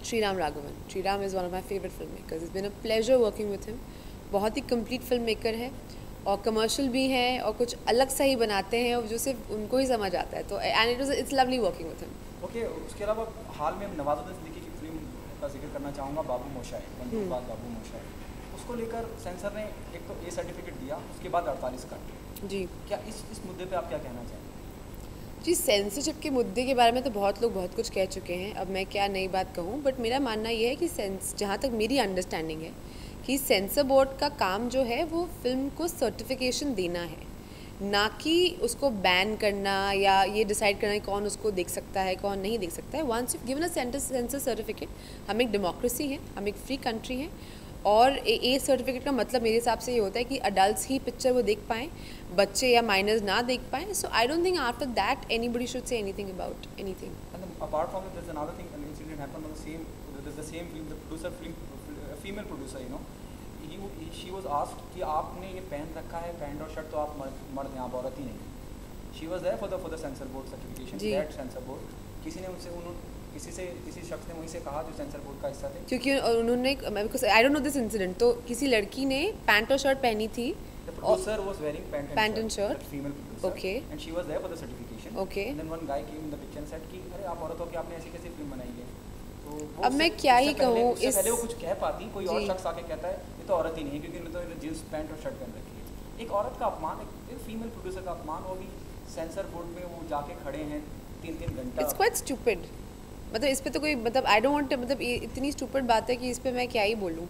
Sriram Raghavan. Sriram is one of my favorite filmmakers. It's been a pleasure working with him. बहुत ही complete filmmaker है और commercial भी हैं और कुछ अलग सा ही बनाते हैं और जो सिर्फ उनको ही समझ आता है तो and it's lovely working with him. Okay, उसके अलावा हाल में नवाजुद्दीन सिद्दीकी की फिल्म का जिक्र करना चाहूँगा, बाबू मोशाय, बंदूकबाज बाबू मोशाय। उसको लेकर सेंसर ने एक तो ए सर्टिफिकेट दिया, उसके बाद 48 कट। जी, क्या इस मुद्दे पे आप क्या कहना चाहेंगे? जी, सेंसरशिप के मुद्दे के बारे में तो बहुत लोग बहुत कुछ कह चुके हैं, अब मैं क्या नई बात कहूँ, बट मेरा मानना ये है कि जहाँ तक मेरी अंडरस्टैंडिंग है कि सेंसर बोर्ड का काम जो है वो फिल्म को सर्टिफिकेशन देना है, ना कि उसको बैन करना या ये डिसाइड करना कि कौन उसको देख सकता है कौन नहीं देख सकता है। Once you given a censor certificate, हम एक डेमोक्रेसी है, हम एक फ्री कंट्री है और ए सर्टिफिकेट का मतलब मेरे हिसाब से ये होता है कि अडल्ट्स ही पिक्चर वो देख पाएँ, बच्चे या माइनर्स ना देख पाएँ। So I don't think after that anybody should say anything about anything. Apart from it, there's another thing, an incident happened on the same film, the producer, female producer, you know, she was asked कि आपने ये पहन रखा है pant और shirt तो आप मर्द हैं, आप औरत ही नहीं। She was there for the censor board certification, that censor board। किसी ने उनसे किसी शख्स ने वहीं से कहा जो सेंसर बोर्ड का हिस्सा थे, क्योंकि उन्होंने आई डोंट नो दिस इंसिडेंट, तो किसी लड़की ने पैंट और शर्ट पहनी थी। The producer was wearing pant and shirt, female producer, okay, and she was there for the certification, okay, and then one guy came in the picture and said कि अरे आप औरत हो कि आपने ऐसी कैसी फिल्म बनाई है। तो अब मैं क्या ही कहूँ, इससे पहले वो कुछ कह पाती, कोई और शख्स आके कहता है ये तो औरत ही नहीं है क्योंकि इन्होंने तो जींस पैंट और शर्ट पहन रखी है। एक औरत का अपमान, एक फीमेल प्रोड्यूसर का अपमान, वो भी सेंसर बोर्ड में वो जाके खड़े हैं 3-3 घंटा। It's quite stupid. मतलब इस पे तो कोई आई डोंट वांट, मतलब इतनी स्टूपिड बात है कि इस पे मैं क्या ही बोलूँ।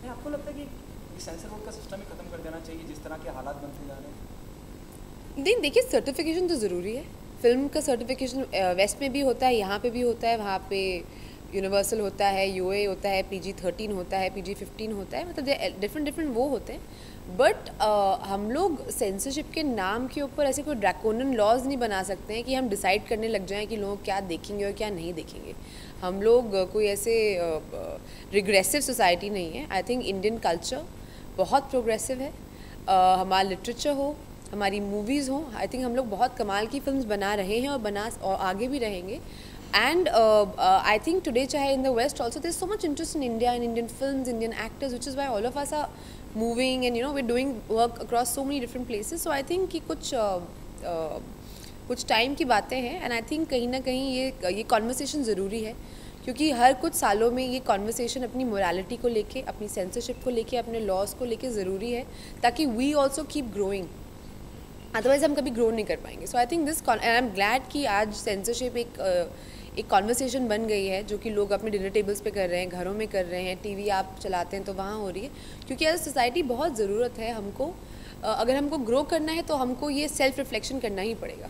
आपको लगता है कि सेंसर बोर्ड का सिस्टम ही खत्म कर देना चाहिए जिस तरह के हालात बनते जा रहे हैं? नहीं, देखिए, सर्टिफिकेशन तो ज़रूरी है। फिल्म का सर्टिफिकेशन वेस्ट में भी होता है, यहाँ पे भी होता है, वहाँ पे यूनिवर्सल होता है, यूए होता है, PG-13 होता है, PG-15 होता है, मतलब डिफरेंट वो होते हैं। बट हम लोग सेंसरशिप के नाम के ऊपर ऐसे कोई ड्रैकोनियन लॉज नहीं बना सकते हैं कि हम डिसाइड करने लग जाएं कि लोग क्या देखेंगे और क्या नहीं देखेंगे। हम लोग कोई ऐसे रिग्रेसिव सोसाइटी नहीं है। आई थिंक इंडियन कल्चर बहुत प्रोग्रेसिव है। हमारा लिटरेचर हो, हमारी मूवीज़ हो, आई थिंक हम लोग बहुत कमाल की फिल्म्स बना रहे हैं और आगे भी रहेंगे। एंड आई थिंक टुडे चाहे in the west also there is so much interest in India, in Indian films, Indian actors, which is why all of us are moving and we are doing work across so many different places. So I think कि कुछ time की बातें हैं and I think कहीं ना कहीं ये conversation ज़रूरी है, क्योंकि हर कुछ सालों में ये कॉन्वर्सेशन अपनी मोरालिटी को लेके, अपनी सेंसरशिप को लेके, अपने लॉज को लेके ज़रूरी है, ताकि we also keep growing, otherwise हम कभी ग्रो नहीं कर पाएंगे। So I think this and I am glad कि आज सेंसरशिप एक कॉन्वर्सेशन बन गई है, जो कि लोग अपने डिनर टेबल्स पे कर रहे हैं, घरों में कर रहे हैं, टीवी आप चलाते हैं तो वहाँ हो रही है, क्योंकि एज सोसाइटी बहुत ज़रूरत है हमको। अगर हमको ग्रो करना है तो हमको ये सेल्फ रिफ्लेक्शन करना ही पड़ेगा।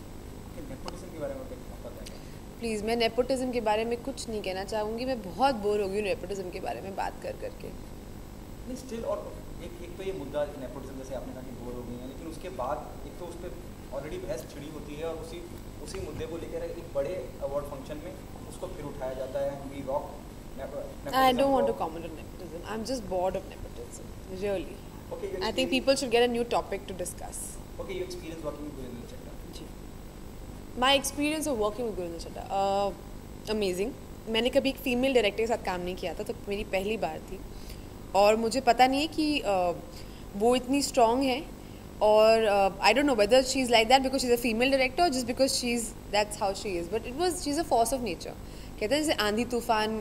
प्लीज़, मैं नेपोटिज्म के बारे में कुछ नहीं कहना चाहूँगी, मैं बहुत बोर हो गई हूँ नेपोटिज्म के बारे में बात कर करके। नहीं, स्टिल, और एक तो ये मुद्दा नेपोटिज्म, जैसे आपने कहा कि बोर हो गई हैं, लेकिन उसके बाद एक तो उस पर ऑलरेडी बहस छिड़ी होती है और उसी मुद्दे को लेकर एक बड़े अवार्ड फंक्शन में उसको फिर उठाया जाता है। We rock nepotism. I don't want to comment on nepotism, I am just bored of nepotism, really. Okay, I think people should get a new topic to discuss. Okay, your experience working with Gurinder Chadha? जी, my experience of working with Gurinder Chadha, amazing. मैंने कभी एक female director के साथ काम नहीं किया था, तो मेरी पहली बार थी और मुझे पता नहीं है कि वो इतनी स्ट्रॉन्ग है और I don't know whether she is like that because she is a female director और just because she is that's how she is, but she is a force of nature. कहते हैं जैसे आंधी तूफान,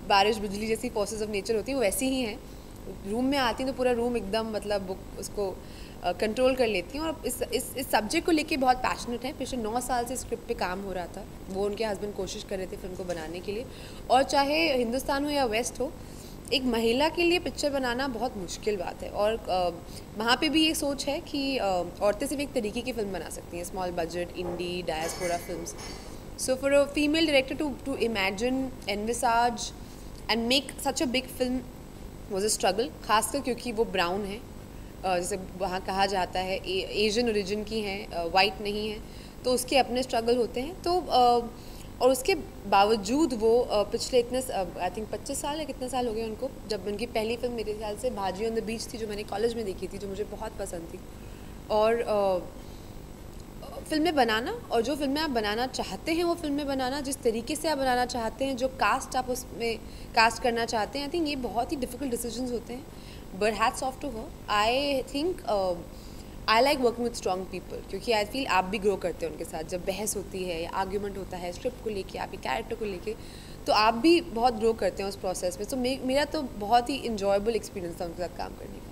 बारिश, बिजली जैसी फोर्सेस ऑफ नेचर होती है, वो वैसी ही हैं। रूम में आती हैं तो पूरा रूम एकदम मतलब उसको कंट्रोल कर लेती हैं और इस सब्जेक्ट को लेके बहुत पैशनेट है। पिछले 9 साल से स्क्रिप्ट पे काम हो रहा था, वो उनके हस्बैंड कोशिश कर रहे थे फिल्म को बनाने के लिए, और चाहे हिंदुस्तान हो या वेस्ट हो, एक महिला के लिए पिक्चर बनाना बहुत मुश्किल बात है। और वहाँ पे भी ये सोच है कि औरतें सिर्फ एक तरीके की फ़िल्म बना सकती हैं, small budget, indie, diaspora films. So for a female director to imagine, envisage and make such a big film was a struggle, खासकर क्योंकि वो ब्राउन है, जैसे वहाँ कहा जाता है, एशियन ओरिजिन की हैं, वाइट नहीं है, तो उसके अपने स्ट्रगल होते हैं। तो और उसके बावजूद वो पिछले इतने आई थिंक 25 साल या कितने साल हो गए उनको, जब उनकी पहली फिल्म मेरे ख्याल से भाजी ऑन द बीच थी, जो मैंने कॉलेज में देखी थी, जो मुझे बहुत पसंद थी। और फिल्में बनाना और जो फिल्में आप बनाना चाहते हैं वो फिल्में बनाना, जिस तरीके से आप बनाना चाहते हैं, जो कास्ट आप उसमें कास्ट करना चाहते हैं, आई थिंक ये बहुत ही डिफ़िकल्ट डिसीजंस होते हैं, but hats off to her. I think I like working with strong people, क्योंकि आई फील आप भी ग्रो करते हैं उनके साथ। जब बहस होती है या आर्ग्यूमेंट होता है स्क्रिप्ट को लेके, आपके कैरेक्टर को लेके, तो आप भी बहुत ग्रो करते हैं उस प्रोसेस में। तो मेरा तो बहुत ही इंजॉयबल एक्सपीरियंस था उनके साथ काम करने का।